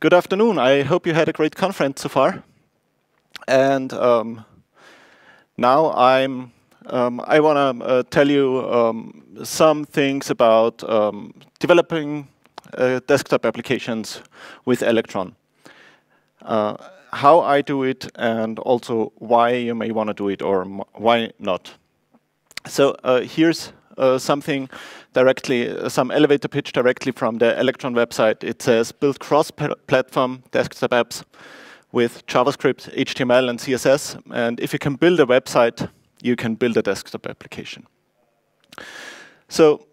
Good afternoon. I hope you had a great conference so far. And now I want to tell you some things about developing desktop applications with Electron. How I do it, and also why you may want to do it or why not. So here's something directly, some elevator pitch directly from the Electron website. It says, build cross-platform desktop apps with JavaScript, HTML, and CSS. And if you can build a website, you can build a desktop application. So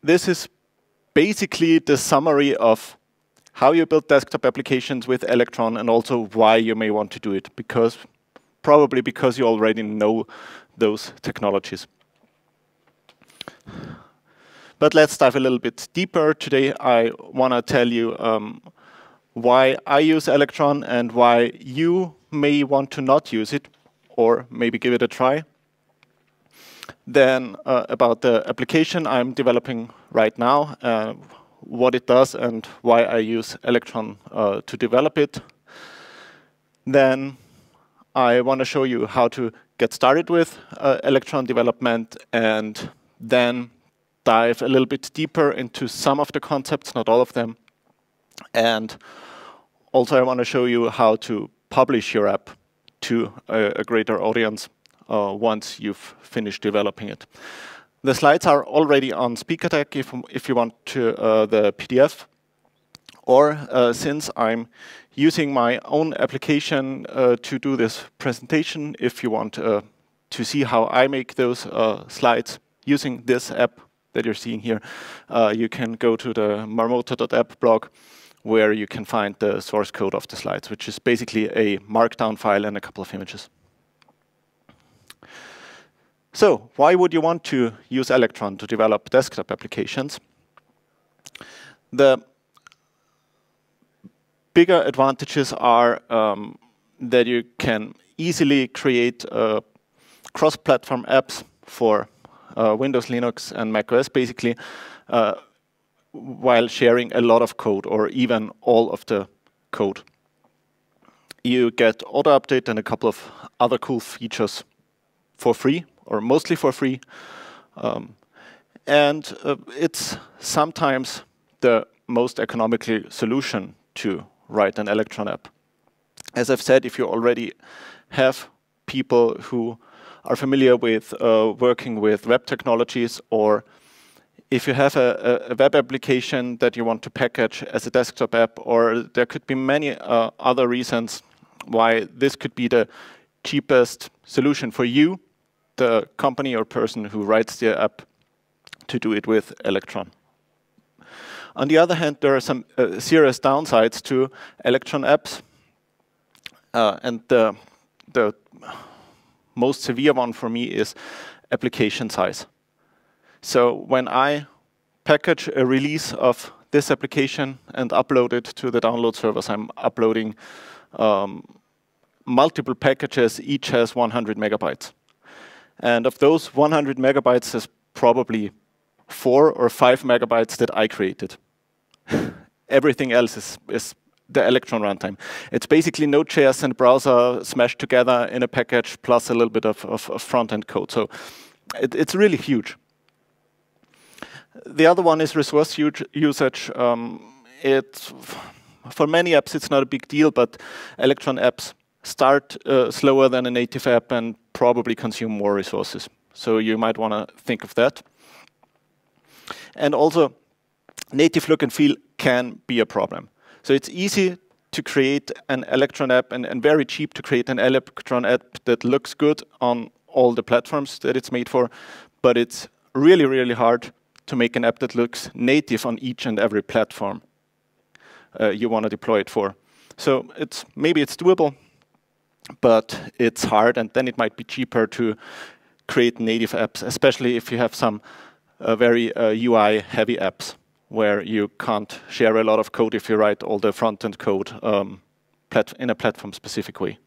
this is basically the summary of how you build desktop applications with Electron, and also why you may want to do it, probably because you already know those technologies. But let's dive a little bit deeper. Today I want to tell you why I use Electron and why you may want to not use it, or maybe give it a try. Then about the application I'm developing right now, what it does and why I use Electron to develop it. Then I want to show you how to get started with Electron development, and then dive a little bit deeper into some of the concepts, not all of them. And also I want to show you how to publish your app to a greater audience once you've finished developing it. The slides are already on SpeakerTech if you want to the PDF. Or since I'm using my own application to do this presentation, if you want to see how I make those slides using this app that you're seeing here, you can go to the marmota.app blog, where you can find the source code of the slides, which is basically a markdown file and a couple of images. So why would you want to use Electron to develop desktop applications? The bigger advantages are that you can easily create cross-platform apps for Windows, Linux, and macOS, basically, while sharing a lot of code, or even all of the code. You get auto-update and a couple of other cool features for free, or mostly for free. And it's sometimes the most economical solution to write an Electron app. As I've said, if you already have people who are familiar with working with web technologies, or if you have a web application that you want to package as a desktop app, or there could be many other reasons why this could be the cheapest solution for you, the company or person who writes the app, to do it with Electron. On the other hand, there are some serious downsides to Electron apps. And the most severe one for me is application size. So when I package a release of this application and upload it to the download servers, I'm uploading multiple packages, each has 100 megabytes. And of those 100 megabytes, there's probably 4 or 5 megabytes that I created. Everything else is the Electron runtime. It's basically Node.js and browser smashed together in a package, plus a little bit of front-end code. So it's really huge. The other one is resource usage. For many apps, it's not a big deal, but Electron apps start slower than a native app and probably consume more resources. So you might want to think of that. And also, native look and feel can be a problem. So it's easy to create an Electron app, and very cheap to create an Electron app that looks good on all the platforms that it's made for, but it's really, really hard to make an app that looks native on each and every platform you want to deploy it for. So maybe it's doable, but it's hard, and then it might be cheaper to create native apps, especially if you have some very UI-heavy apps, where you can't share a lot of code if you write all the front-end code in a platform-specific way.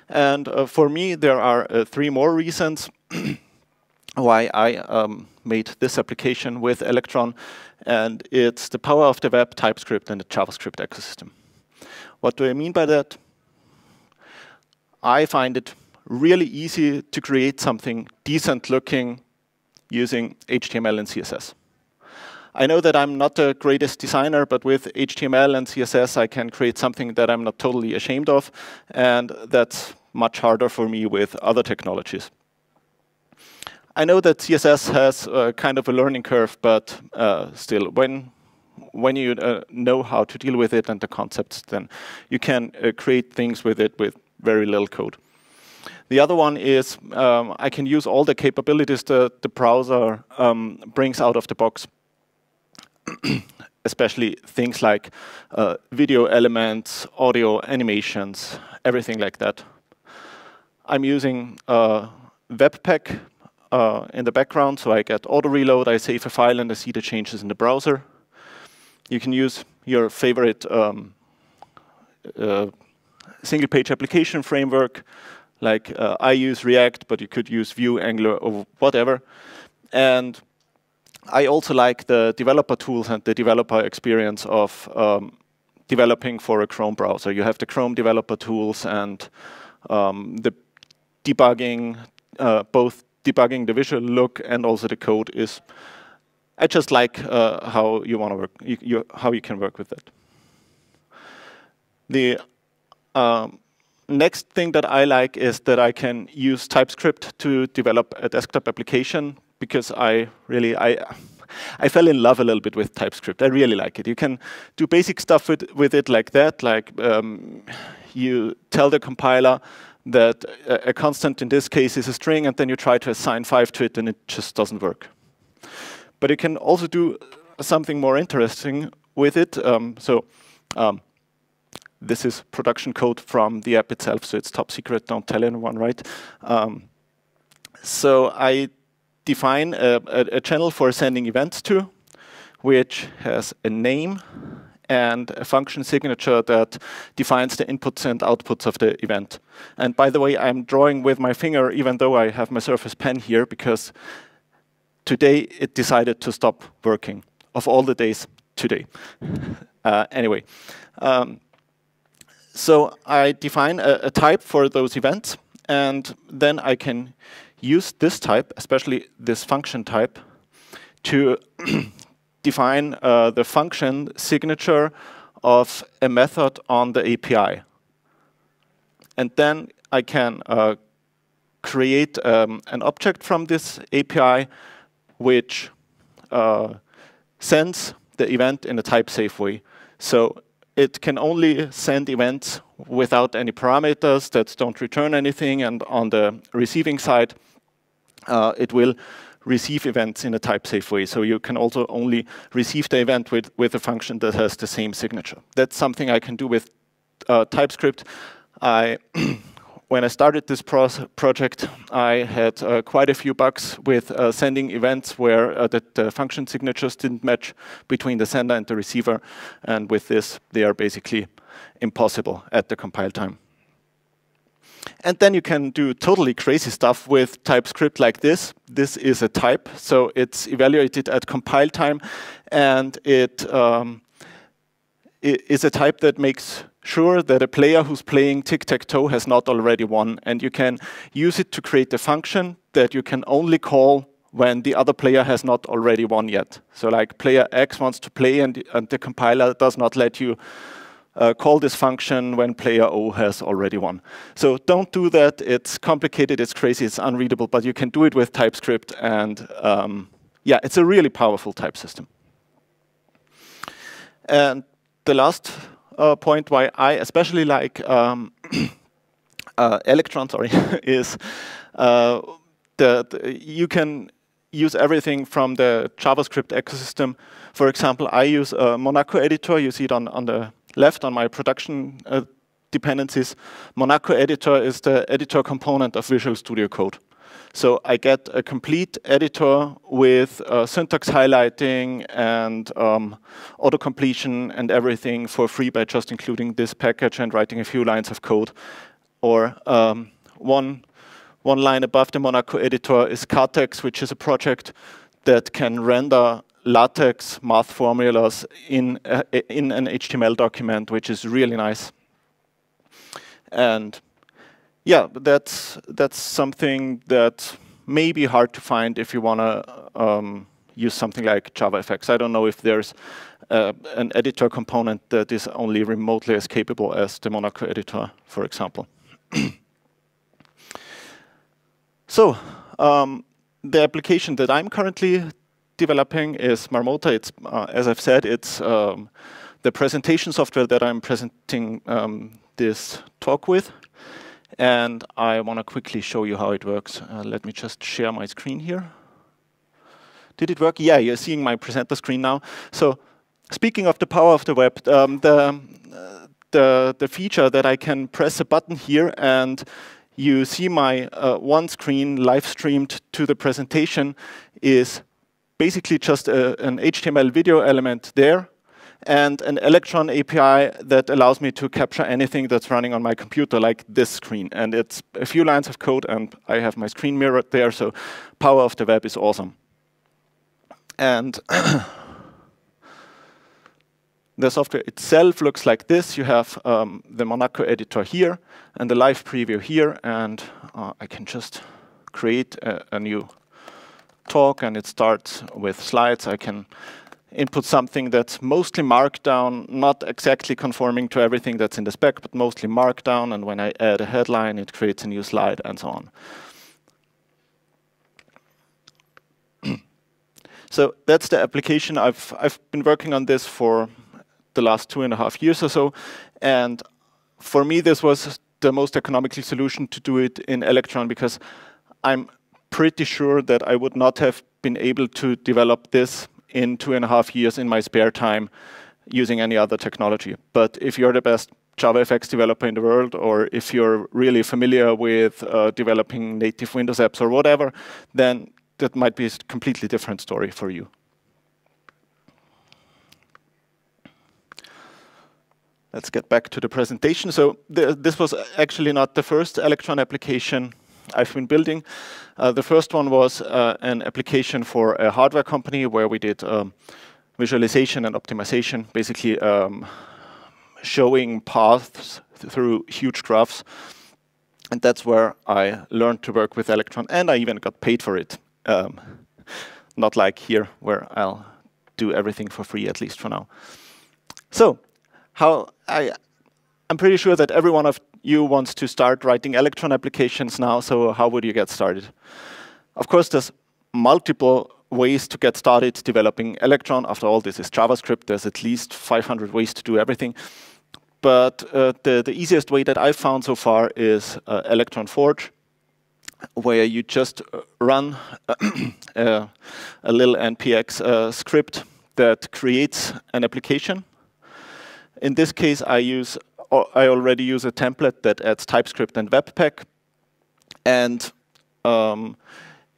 And for me, there are 3 more reasons why I made this application with Electron, and it's the power of the web, TypeScript, and the JavaScript ecosystem. What do I mean by that? I find it really easy to create something decent looking using HTML and CSS. I know that I'm not the greatest designer, but with HTML and CSS, I can create something that I'm not totally ashamed of, and that's much harder for me with other technologies. I know that CSS has kind of a learning curve, but still, when you know how to deal with it and the concepts, then you can create things with it with very little code. The other one is I can use all the capabilities that the browser brings out of the box, especially things like video elements, audio, animations, everything like that. I'm using Webpack in the background, so I get auto reload, I save a file, and I see the changes in the browser. You can use your favorite single-page application framework, like I use React, but you could use Vue, Angular, or whatever. And I also like the developer tools and the developer experience of developing for a Chrome browser. You have the Chrome developer tools and the debugging, both debugging the visual look and also the code is. I just like how you want to work, how you can work with it. The next thing that I like is that I can use TypeScript to develop a desktop application, because I fell in love a little bit with TypeScript. I really like it. You can do basic stuff with it like that, like you tell the compiler that a constant in this case is a string, and then you try to assign 5 to it, and it just doesn't work. But you can also do something more interesting with it. This is production code from the app itself, so it's top secret, don't tell anyone, right? So I define a channel for sending events to, which has a name and a function signature that defines the inputs and outputs of the event. And by the way, I'm drawing with my finger, even though I have my Surface Pen here, because today it decided to stop working. Of all the days, today. Anyway. So I define a type for those events, and then I can use this type, especially this function type, to define the function signature of a method on the API. And then I can create an object from this API which sends the event in a type-safe way. So it can only send events without any parameters that don't return anything, and on the receiving side, it will receive events in a type-safe way. So you can also only receive the event with a function that has the same signature. That's something I can do with TypeScript. When I started this project, I had quite a few bugs with sending events where the function signatures didn't match between the sender and the receiver. And with this, they are basically impossible at the compile time. And then you can do totally crazy stuff with TypeScript like this. This is a type, so it's evaluated at compile time, and it is a type that makes sure that a player who's playing tic-tac-toe has not already won, and you can use it to create a function that you can only call when the other player has not already won yet. So like player X wants to play, and the compiler does not let you call this function when player O has already won. So don't do that. It's complicated, it's crazy, it's unreadable, but you can do it with TypeScript, and yeah, it's a really powerful type system. And the last point why I especially like Electron, is that you can use everything from the JavaScript ecosystem. For example, I use Monarch Editor. You see it on the left on my production dependencies. Monarch Editor is the editor component of Visual Studio Code. So I get a complete editor with syntax highlighting and auto-completion and everything for free by just including this package and writing a few lines of code. Or one One line above the Monarch Editor is Cartex, which is a project that can render LaTeX math formulas in an HTML document, which is really nice. And yeah, that's something that may be hard to find if you want to use something like JavaFX. I don't know if there's an editor component that is only remotely as capable as the Monarch Editor, for example. So the application that I'm currently developing is Marmota. It's, as I've said, it's the presentation software that I'm presenting this talk with. And I want to quickly show you how it works. Let me just share my screen here. Did it work? Yeah, you're seeing my presenter screen now. So speaking of the power of the web, the feature that I can press a button here and you see my one screen live streamed to the presentation is basically just an HTML video element there and an Electron API that allows me to capture anything that's running on my computer, like this screen. And it's a few lines of code, and I have my screen mirrored there, so power of the web is awesome. And the software itself looks like this. You have the Monarch Editor here and the live preview here, and I can just create a new talk, and it starts with slides. I can input something that's mostly markdown, not exactly conforming to everything that's in the spec, but mostly markdown, and when I add a headline, it creates a new slide, and so on. So that's the application. I've been working on this for the last 2.5 years or so, and for me this was the most economical solution to do it in Electron, because I'm pretty sure that I would not have been able to develop this in 2.5 years in my spare time using any other technology. But if you're the best JavaFX developer in the world, or if you're really familiar with developing native Windows apps or whatever, then that might be a completely different story for you. Let's get back to the presentation. So this was actually not the first Electron application I've been building. The first one was an application for a hardware company where we did visualization and optimization, basically showing paths through huge graphs. And that's where I learned to work with Electron, and I even got paid for it. Not like here, where I'll do everything for free, at least for now. So I'm pretty sure that every one of you wants to start writing Electron applications now, so how would you get started? Of course, there's multiple ways to get started developing Electron. After all, this is JavaScript. There's at least 500 ways to do everything. But the easiest way that I've found so far is Electron Forge, where you just run a little npx script that creates an application. In this case, I already use a template that adds TypeScript and Webpack, and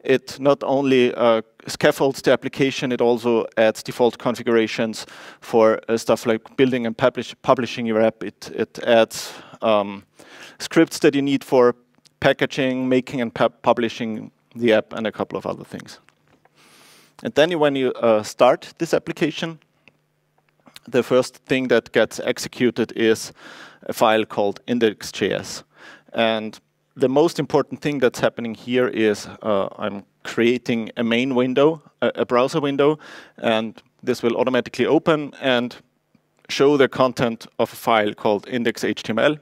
it not only scaffolds the application, it also adds default configurations for stuff like building and publishing your app. It adds scripts that you need for packaging, making and publishing the app, and a couple of other things. And then when you start this application, the first thing that gets executed is a file called index.js. And the most important thing that's happening here is I'm creating a main window, a browser window, and this will automatically open and show the content of a file called index.html.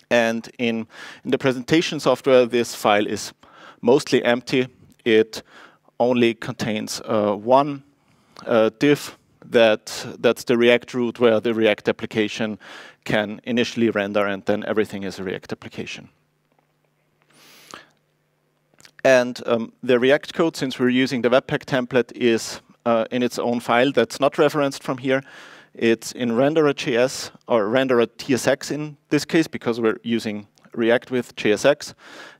And in the presentation software, this file is mostly empty. It only contains one div. That's the React root where the React application can initially render, and then everything is a React application. And the React code, since we're using the Webpack template, is in its own file that's not referenced from here. It's in renderer.js, or renderer.tsx in this case, because we're using React with JSX.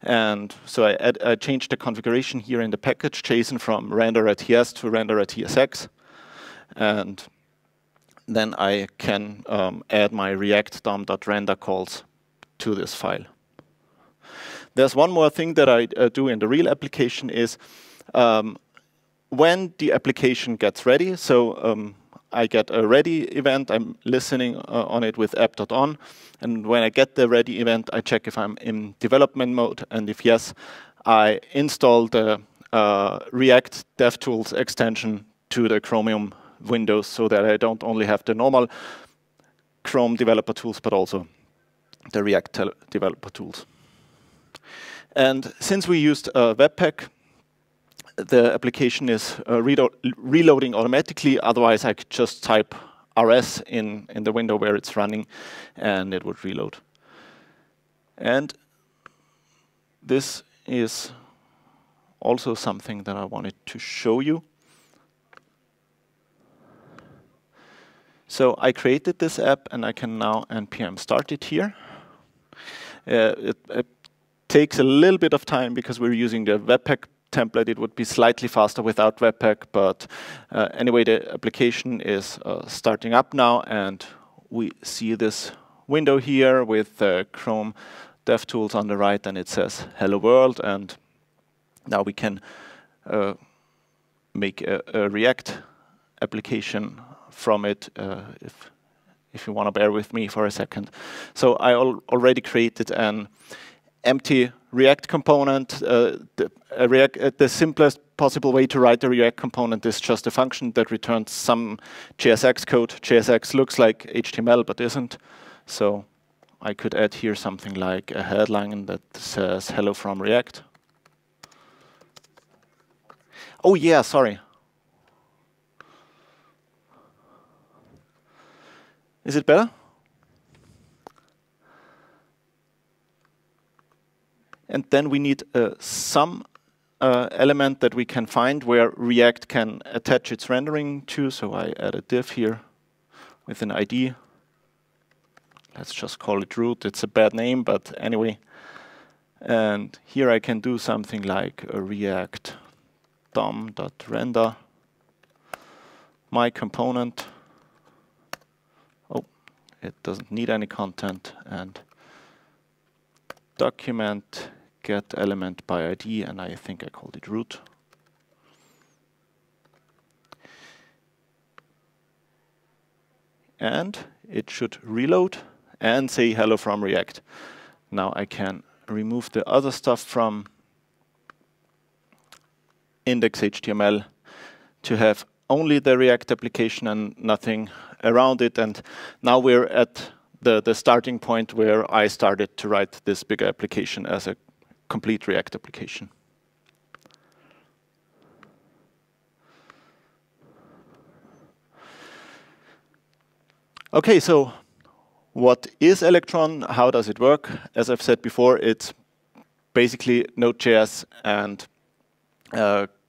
And so I changed the configuration here in the package JSON from renderer.ts to renderer.tsx. And then I can add my React DOM.render calls to this file. There's one more thing that I do in the real application is when the application gets ready, so I get a ready event, I'm listening on it with app.on, and when I get the ready event, I check if I'm in development mode, and if yes, I install the React DevTools extension to the Chromium windows so that I don't only have the normal Chrome developer tools, but also the React developer tools. And since we used Webpack, the application is reloading automatically. Otherwise, I could just type rs in the window where it's running, and it would reload. And this is also something that I wanted to show you. So I created this app, and I can now npm start it here. It takes a little bit of time because we're using the Webpack template. It would be slightly faster without Webpack, but anyway, the application is starting up now, and we see this window here with Chrome DevTools on the right, and it says Hello World, and now we can make a React application from it, if you want to bear with me for a second. So I already created an empty React component. The simplest possible way to write a React component is just a function that returns some JSX code. JSX looks like HTML, but isn't. So I could add here something like a headline that says hello from React. Oh yeah, sorry. Is it better? And then we need some element that we can find where React can attach its rendering to. So I add a div here with an ID. Let's just call it root. It's a bad name, but anyway. And here I can do something like a React DOM.render my component. Oh, it doesn't need any content. And document get element by ID, and I think I called it root. And it should reload and say hello from React. Now I can remove the other stuff from index.html to have only the React application and nothing around it. And now we're at the starting point where I started to write this bigger application as a complete React application. Okay, so what is Electron? How does it work? As I've said before, it's basically Node.js and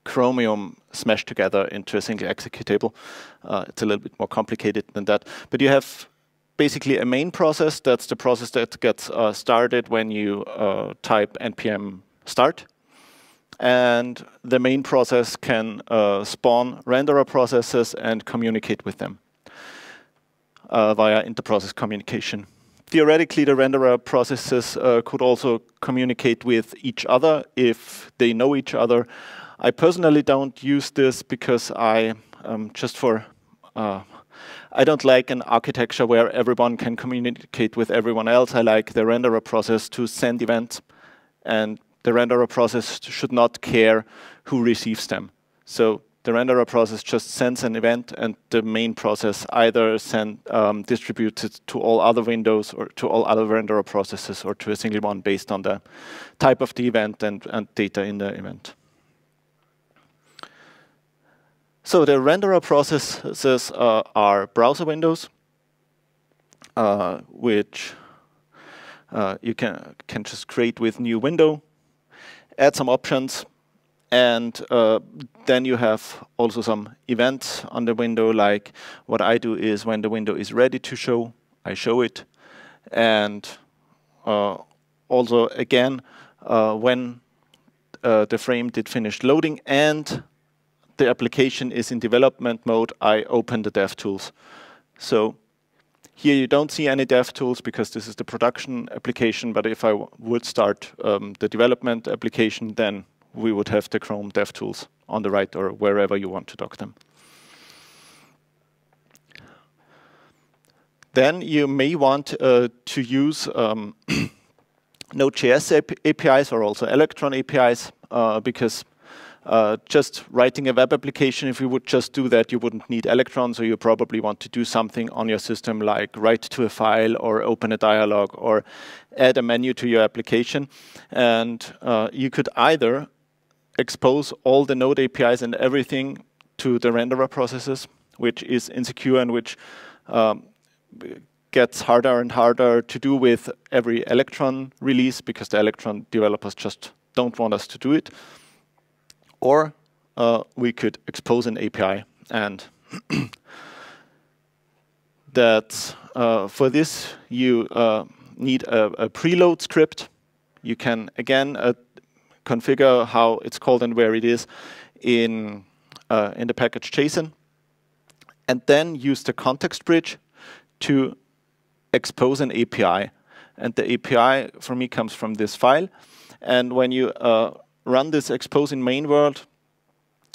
Chromium smashed together into a single executable. It's a little bit more complicated than that. But you have basically a main process. That's the process that gets started when you type npm start. And the main process can spawn renderer processes and communicate with them via inter-process communication. Theoretically, the renderer processes could also communicate with each other if they know each other. I personally don't use this because I I don't like an architecture where everyone can communicate with everyone else. I like the renderer process to send events, and the renderer process should not care who receives them. So the renderer process just sends an event, and the main process either distributes it to all other windows or to all other renderer processes or to a single one based on the type of the event and data in the event. So the renderer processes are browser windows, which you can just create with new window, add some options, and then you have also some events on the window. Like what I do is when the window is ready to show, I show it, and also again when the frame did finish loading and the application is in development mode, I open the DevTools. So Here you don't see any dev tools because this is the production application, but if I would start the development application, then we would have the Chrome dev tools on the right or wherever you want to dock them. Then you may want to use Node.js APIs or also Electron APIs because just writing a web application, if you would just do that, you wouldn't need Electron, so you probably want to do something on your system like write to a file or open a dialog or add a menu to your application. And you could either expose all the Node APIs and everything to the renderer processes, which is insecure and which gets harder and harder to do with every Electron release because the Electron developers just don't want us to do it. Or we could expose an API, and that for this you need a preload script. You can again configure how it's called and where it is in the package JSON, and then use the context bridge to expose an API. And the API for me comes from this file. And when you run this expose in main world,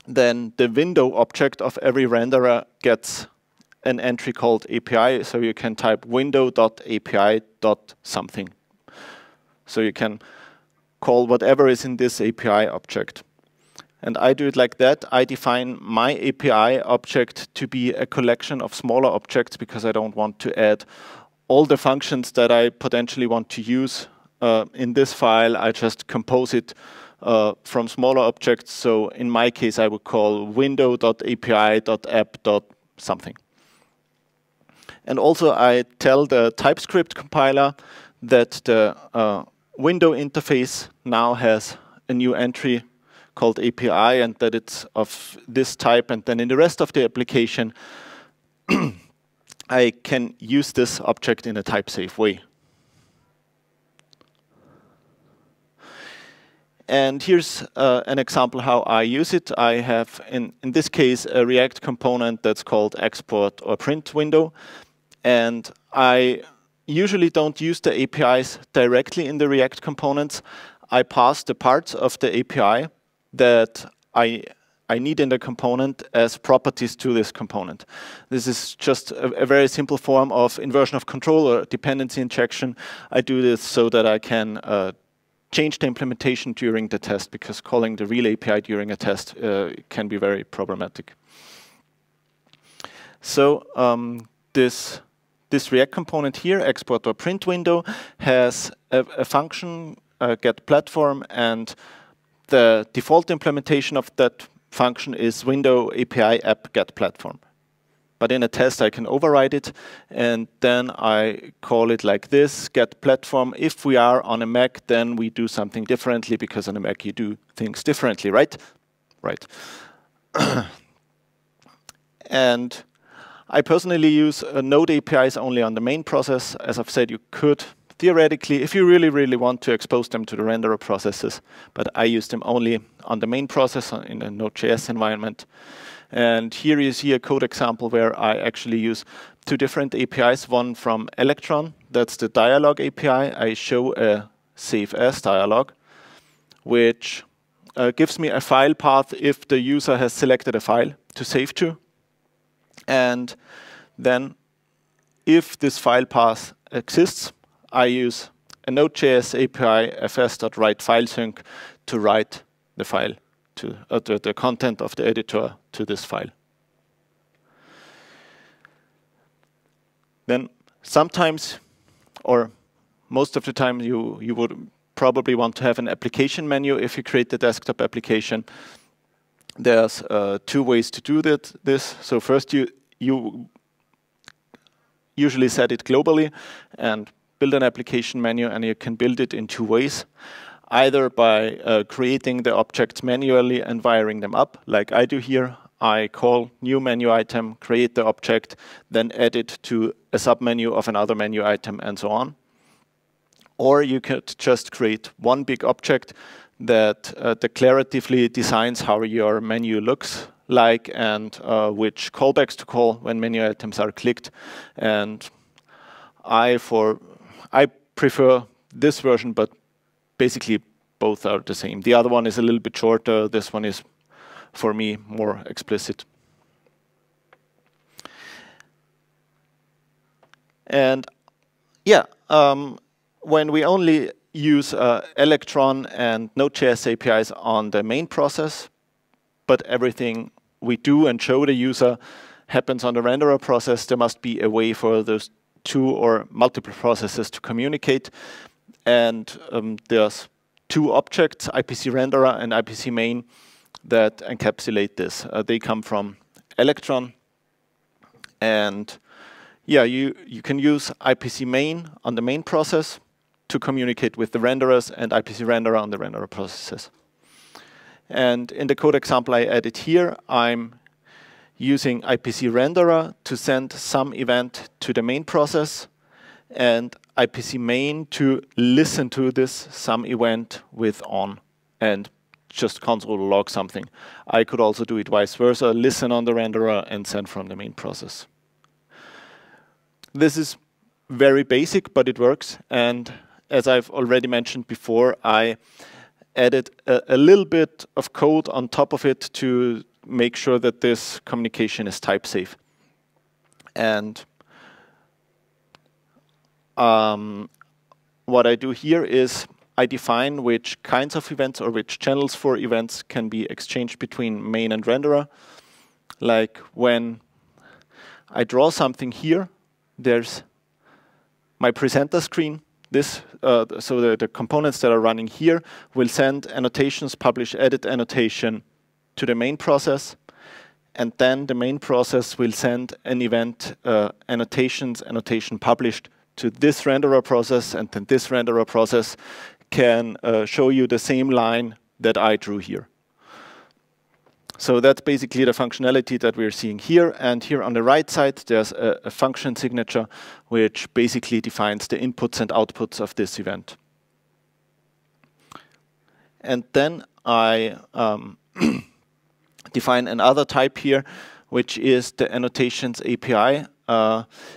then the window object of every renderer gets an entry called API. So you can type window.api.something. So you can call whatever is in this API object. And I do it like that. I define my API object to be a collection of smaller objects because I don't want to add all the functions that I potentially want to use in this file. I just compose it from smaller objects. So in my case, I would call window.api.app.something. And also I tell the TypeScript compiler that the window interface now has a new entry called API and that it's of this type. And then in the rest of the application, I can use this object in a type-safe way. And here's an example how I use it. I have, in this case, a React component that's called export or print window. And I usually don't use the APIs directly in the React components. I pass the parts of the API that I need in the component as properties to this component. This is just a very simple form of inversion of control or dependency injection. I do this so that I can change the implementation during the test, because calling the real API during a test can be very problematic. So this React component here, export or print window, has a function, get platform, and the default implementation of that function is window API app get platform. But in a test, I can override it, and then I call it like this, get platform. If we are on a Mac, then we do something differently, because on a Mac you do things differently, right? Right. And I personally use Node APIs only on the main process. As I've said, you could theoretically, if you really, really want to expose them to the renderer processes, but I use them only on the main process in a Node.js environment. And here you see a code example where I actually use two different APIs, one from Electron, that's the dialog API. I show a save as dialog, which gives me a file path if the user has selected a file to save to. And then if this file path exists, I use a Node.js API fs.writeFileSync to write the file to the content of the editor to this file. Then sometimes, or most of the time, you would probably want to have an application menu if you create the desktop application. There's two ways to do this. So first, you usually set it globally and build an application menu, and you can build it in two ways. Either by creating the objects manually and wiring them up, like I do here. I call new menu item, create the object, then add it to a submenu of another menu item, and so on. Or you could just create one big object that declaratively designs how your menu looks like and which callbacks to call when menu items are clicked. And I prefer this version, but basically both are the same. The other one is a little bit shorter. This one is, for me, more explicit. And yeah, when we only use Electron and Node.js APIs on the main process, but everything we do and show the user happens on the renderer process, there must be a way for those two or multiple processes to communicate. And there's two objects, IPC renderer and IPC main, that encapsulate this. They come from Electron. And yeah, you can use IPC main on the main process to communicate with the renderers and IPC renderer on the renderer processes. And in the code example I added here, I'm using IPC renderer to send some event to the main process and IPC main to listen to this some event with on and just console log something. I could also do it vice versa, listen on the renderer and send from the main process. This is very basic, but it works. And as I've already mentioned before, I added a little bit of code on top of it to make sure that this communication is type safe. And what I do here is I define which kinds of events or which channels for events can be exchanged between main and renderer. Like when I draw something here, there's my presenter screen. This, so the components that are running here will send annotations, publish, edit annotation to the main process. And then the main process will send an event, annotation published to this renderer process. And then this renderer process can show you the same line that I drew here. So that's basically the functionality that we're seeing here. And here on the right side, there's a function signature, which basically defines the inputs and outputs of this event. And then I define another type here, which is the Annotations Api.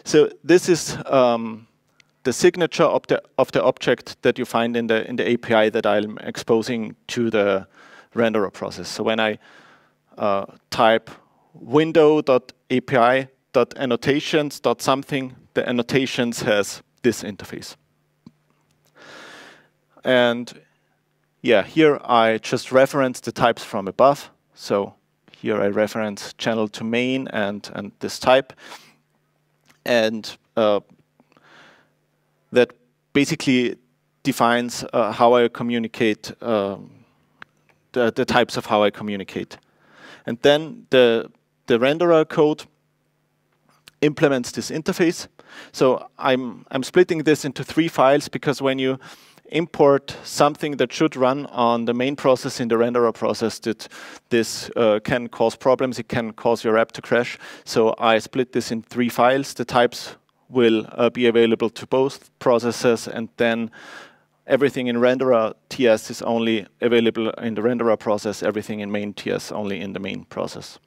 So this is the signature of the object that you find in the API that I'm exposing to the renderer process. So when I type window.api.annotations.something, the annotations has this interface. And yeah, here I just reference the types from above. So here I reference channel to main and this type. And that basically defines how I communicate, the types of how I communicate. And then the renderer code implements this interface. So I'm splitting this into 3 files because when you import something that should run on the main process in the renderer process, this can cause problems. It can cause your app to crash. So I split this in 3 files. The types will be available to both processes, and then everything in renderer TS is only available in the renderer process, everything in main TS only in the main process.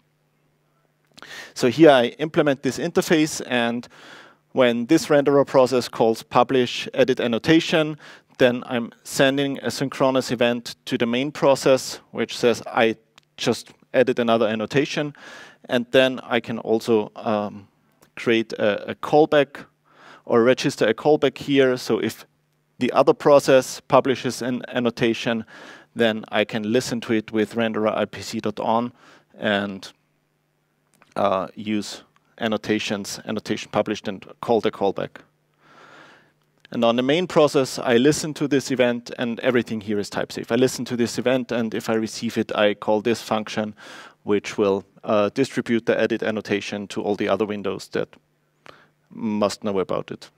So here I implement this interface, and when this renderer process calls publish edit annotation, then I'm sending a synchronous event to the main process, which says I just added another annotation. And then I can also create a callback or register a callback here. So if the other process publishes an annotation, then I can listen to it with renderer IPC.on and use annotation published and call the callback. And on the main process, I listen to this event, and everything here is type safe. I listen to this event, and if I receive it, I call this function, which will distribute the edit annotation to all the other windows that must know about it.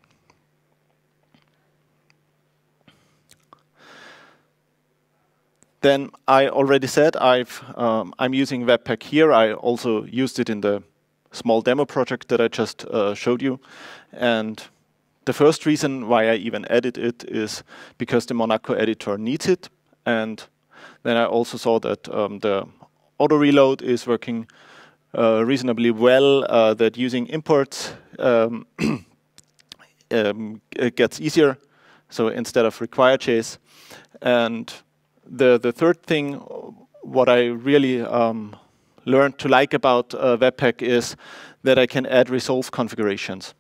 Then I already said I'm using Webpack here. I also used it in the small demo project that I just showed you. And the first reason why I even added it is because the Monarch Editor needs it. And then I also saw that the auto reload is working reasonably well, that using imports it gets easier. So instead of require chase. And the third thing, what I really learned to like about Webpack is that I can add resolve configurations.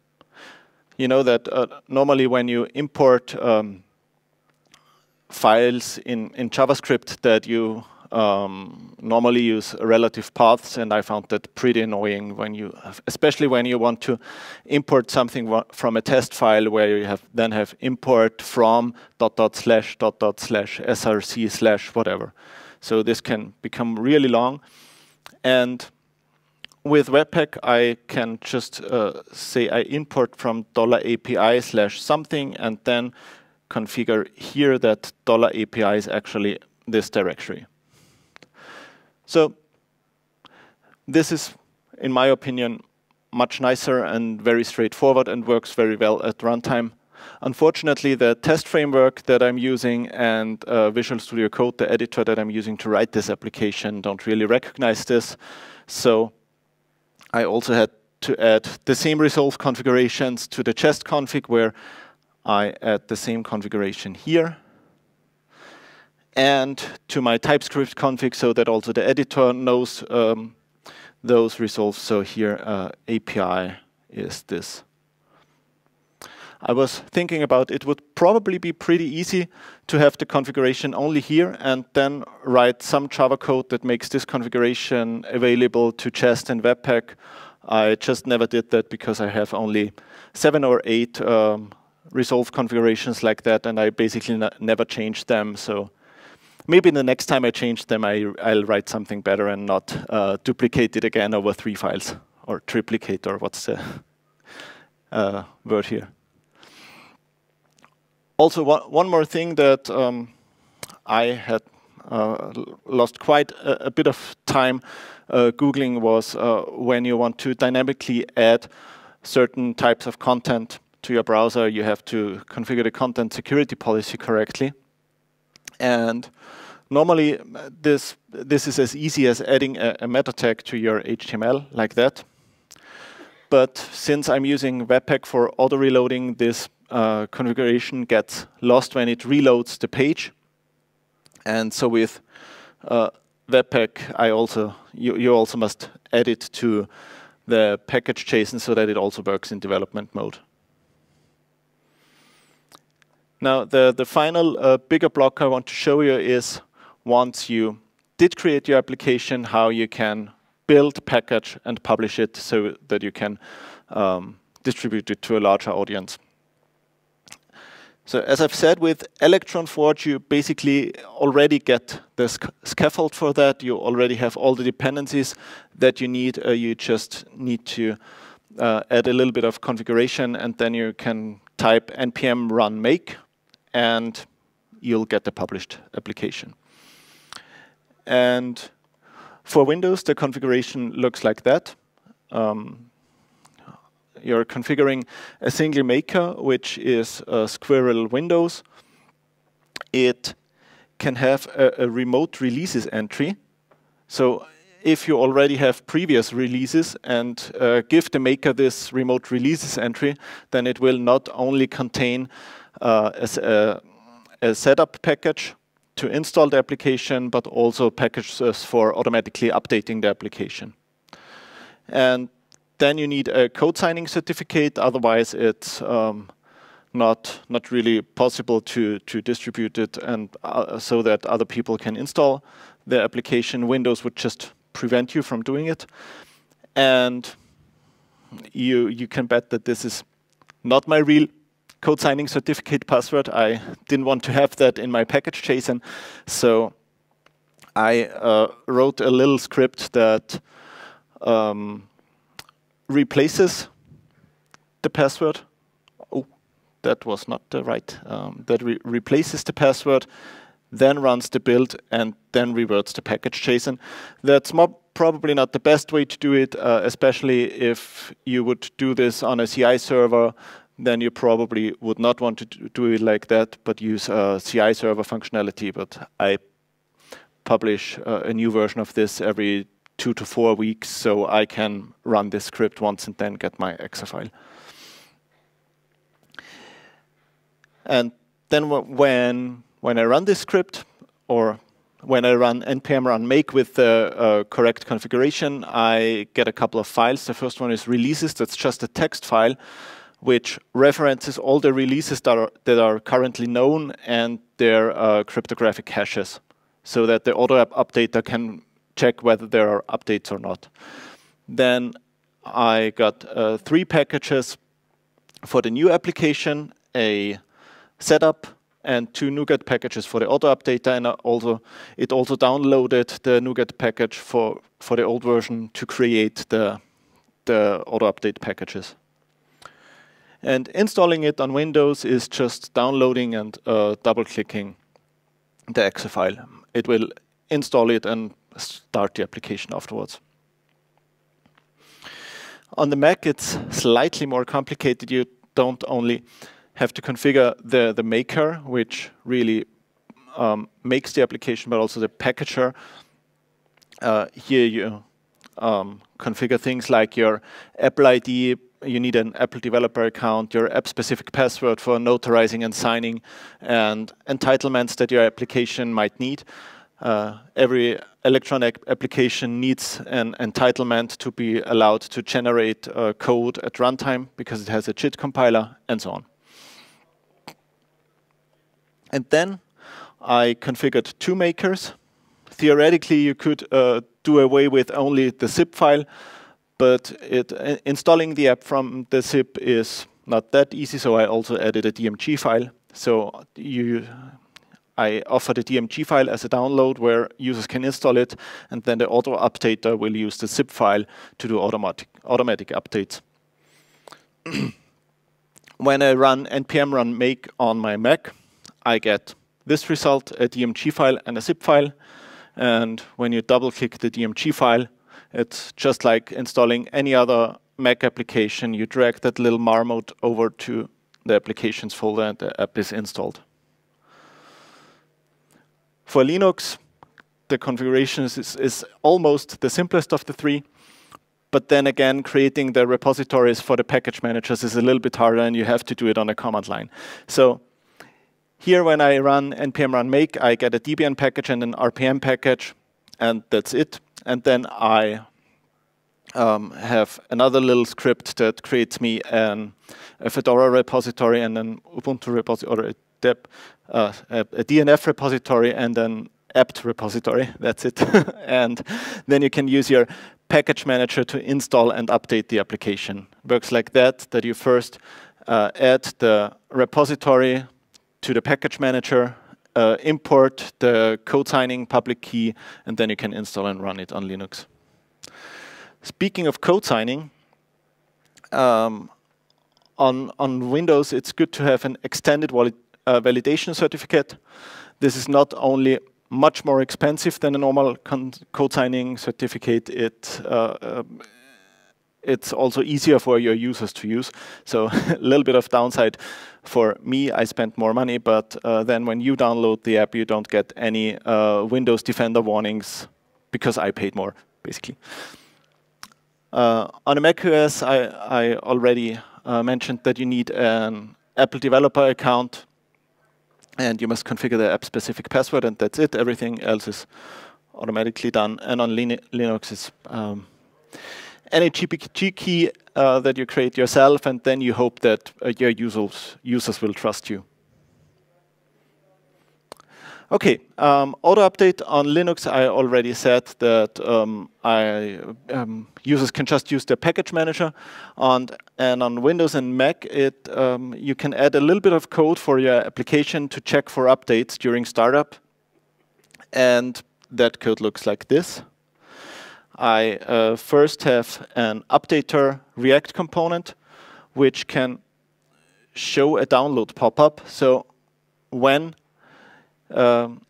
You know that normally when you import files in JavaScript that you normally use relative paths, and I found that pretty annoying when you, especially when you want to import something from a test file where you then have import from .. /src/ whatever. So this can become really long. And with Webpack, I can just say I import from $API/something and then configure here that $API is actually this directory. So this is, in my opinion, much nicer and very straightforward and works very well at runtime. Unfortunately, the test framework that I'm using and Visual Studio Code, the editor that I'm using to write this application, don't really recognize this. So I also had to add the same resolve configurations to the chest config, where I add the same configuration here, and to my TypeScript config, so that also the editor knows those resolves. So here API is this. I was thinking about it would probably be pretty easy to have the configuration only here and then write some Java code that makes this configuration available to Chest and Webpack. I just never did that because I have only 7 or 8 resolve configurations like that, and I basically never changed them. So maybe the next time I change them, I'll write something better and not duplicate it again over 3 files, or triplicate, or what's the word here. Also, one more thing that I had lost quite a bit of time Googling was when you want to dynamically add certain types of content to your browser, you have to configure the content security policy correctly. And normally, this is as easy as adding a meta tag to your HTML, like that. But since I'm using Webpack for auto-reloading, this configuration gets lost when it reloads the page. And so with Webpack, you also must add it to the package JSON so that it also works in development mode. Now, the final bigger block I want to show you is, once you did create your application, how you can build, package, and publish it so that you can distribute it to a larger audience. So as I've said, with Electron Forge, you basically already get the scaffold for that. You already have all the dependencies that you need. You just need to add a little bit of configuration, and then you can type npm run make, and you'll get the published application. And for Windows, the configuration looks like that. You're configuring a single maker, which is Squirrel Windows. It can have a remote releases entry. So if you already have previous releases and give the maker this remote releases entry, then it will not only contain a setup package to install the application, but also packages for automatically updating the application. And then you need a code signing certificate, otherwise it's not really possible to distribute it and so that other people can install the application. Windows would just prevent you from doing it. And you can bet that this is not my real code signing certificate password. I didn't want to have that in my package JSON, so I wrote a little script that replaces the password. Oh, that was not the right. That replaces the password, then runs the build, and then reverts the package JSON. That's probably not the best way to do it, especially if you would do this on a CI server. Then you probably would not want to do it like that, but use CI server functionality. But I publish a new version of this every 2 to 4 weeks, so I can run this script once and then get my exe file. And then when I run this script, or when I run npm run make with the correct configuration, I get a couple of files. The first one is releases. That's just a text file which references all the releases that are currently known and their cryptographic hashes, so that the auto app updater can check whether there are updates or not. Then I got 3 packages for the new application, a setup, and 2 NuGet packages for the auto updater, and it also downloaded the NuGet package for the old version to create the auto update packages. And installing it on Windows is just downloading and double-clicking the exe file. It will install it and start the application afterwards. On the Mac, it's slightly more complicated. You don't only have to configure the maker, which really makes the application, but also the packager. Here you configure things like your Apple ID. You need an Apple developer account, your app-specific password for notarizing and signing, and entitlements that your application might need. Every electronic application needs an entitlement to be allowed to generate code at runtime because it has a JIT compiler, and so on. And then I configured 2 makers. Theoretically, you could do away with only the zip file, but installing the app from the zip is not that easy, so I also added a DMG file. So I offer the DMG file as a download where users can install it, and then the auto updater will use the zip file to do automatic updates. When I run npm run make on my Mac, I get this result, a DMG file and a zip file. And when you double-click the DMG file, it's just like installing any other Mac application. You drag that little marmot over to the applications folder and the app is installed. For Linux, the configuration is almost the simplest of the 3. But then again, creating the repositories for the package managers is a little bit harder, and you have to do it on a command line. So here, when I run npm run make, I get a Debian package and an RPM package, and that's it. And then I have another little script that creates me a Fedora repository and an Ubuntu repository, or a DNF repository and an apt repository. That's it. And then you can use your package manager to install and update the application. Works like that you first add the repository to the package manager, import the code signing public key, and then you can install and run it on Linux. Speaking of code signing, on Windows, it's good to have an extended validation certificate. This is not only much more expensive than a normal code signing certificate, it's also easier for your users to use. So a little bit of downside for me, I spent more money, but then when you download the app, you don't get any Windows Defender warnings because I paid more, basically. On a macOS, I already mentioned that you need an Apple developer account, and you must configure the app-specific password, and that's it. Everything else is automatically done. And on Linux, it's any GPG key that you create yourself, and then you hope that your users will trust you. Okay, auto update on Linux. I already said that users can just use their package manager, and on Windows and Mac, you can add a little bit of code for your application to check for updates during startup, and that code looks like this. I first have an updater React component, which can show a download pop-up. So when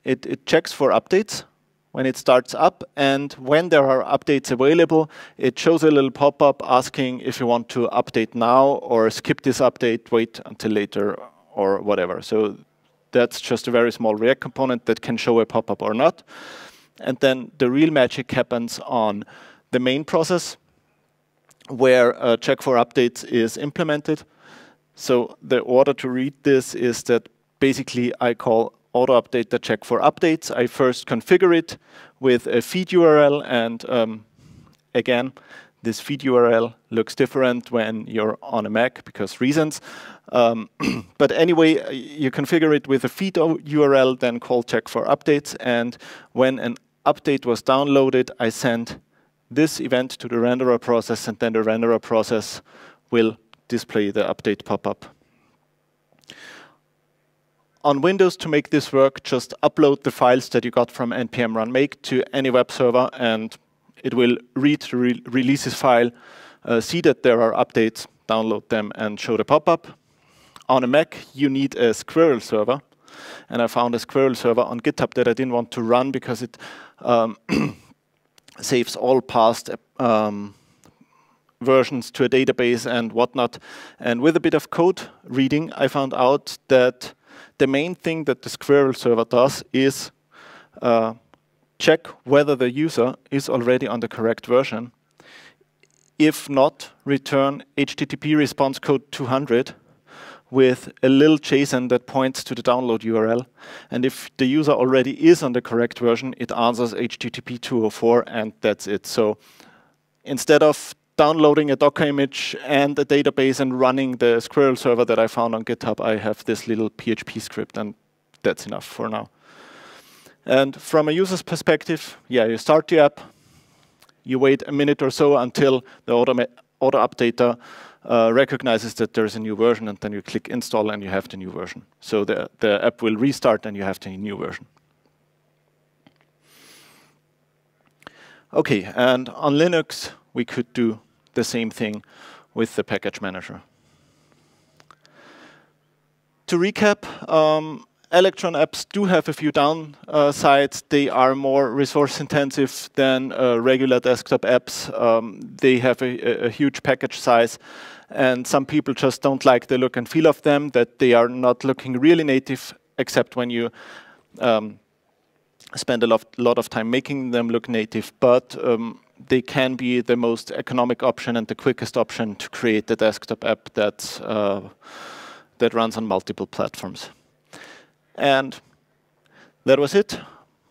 it checks for updates when it starts up, and when there are updates available, it shows a little pop-up asking if you want to update now or skip this update, wait until later, or whatever. So that's just a very small React component that can show a pop-up or not. And then the real magic happens on the main process, where check for updates is implemented. So the order to read this is that basically I call auto update the check for updates. I first configure it with a feed URL, and again, this feed URL looks different when you're on a Mac because reasons. But anyway, you configure it with a feed URL, then call check for updates. And when an update was downloaded, I send this event to the renderer process, and then the renderer process will display the update pop-up. On Windows, to make this work, just upload the files that you got from npm run make to any web server, and it will read the releases file, see that there are updates, download them, and show the pop-up. On a Mac, you need a Squirrel server, and I found a Squirrel server on GitHub that I didn't want to run because it saves all past versions to a database and whatnot. And with a bit of code reading, I found out that the main thing that the Squirrel server does is check whether the user is already on the correct version. If not, return HTTP response code 200 with a little JSON that points to the download URL. And if the user already is on the correct version, it answers HTTP 204, and that's it. So instead of downloading a Docker image and a database and running the Squirrel server that I found on GitHub, I have this little PHP script, and that's enough for now. And from a user's perspective, yeah, you start the app, you wait a minute or so until the auto updater recognizes that there's a new version, and then you click install and you have the new version. So the app will restart and you have the new version. Okay, and on Linux, we could do the same thing with the package manager. To recap, Electron apps do have a few downsides. They are more resource intensive than regular desktop apps. They have a huge package size, and some people just don't like the look and feel of them, that they are not looking really native, except when you spend a lot of time making them look native. But they can be the most economic option and the quickest option to create a desktop app that runs on multiple platforms. And that was it.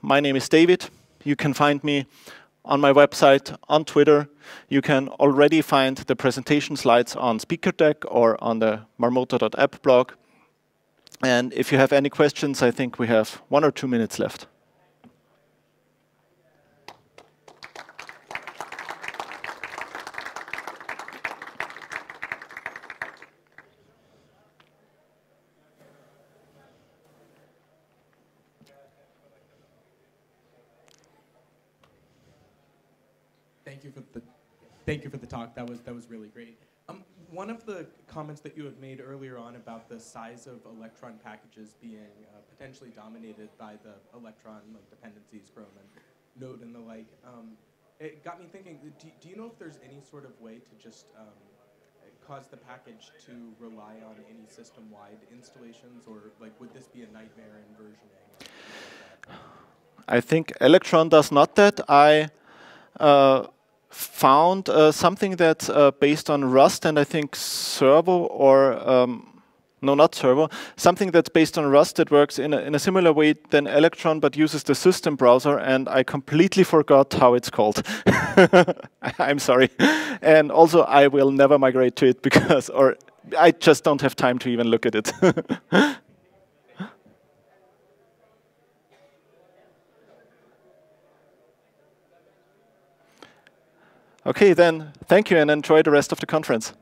My name is David. You can find me on my website, on Twitter. You can already find the presentation slides on SpeakerDeck or on the marmota.app blog. And if you have any questions, I think we have 1 or 2 minutes left. Thank you for the talk. That was really great. One of the comments that you had made earlier on about the size of Electron packages being potentially dominated by the Electron dependencies, Chrome and Node and the like, it got me thinking, do you know if there's any sort of way to just cause the package to rely on any system-wide installations, or like would this be a nightmare in versioning? I think Electron does not that. I found something that's based on Rust, and I think Servo, or no, not Servo, something that's based on Rust that works in a similar way than Electron, but uses the system browser, and I completely forgot how it's called. I'm sorry. And also, I will never migrate to it because, or I just don't have time to even look at it. Okay, then, thank you, and enjoy the rest of the conference.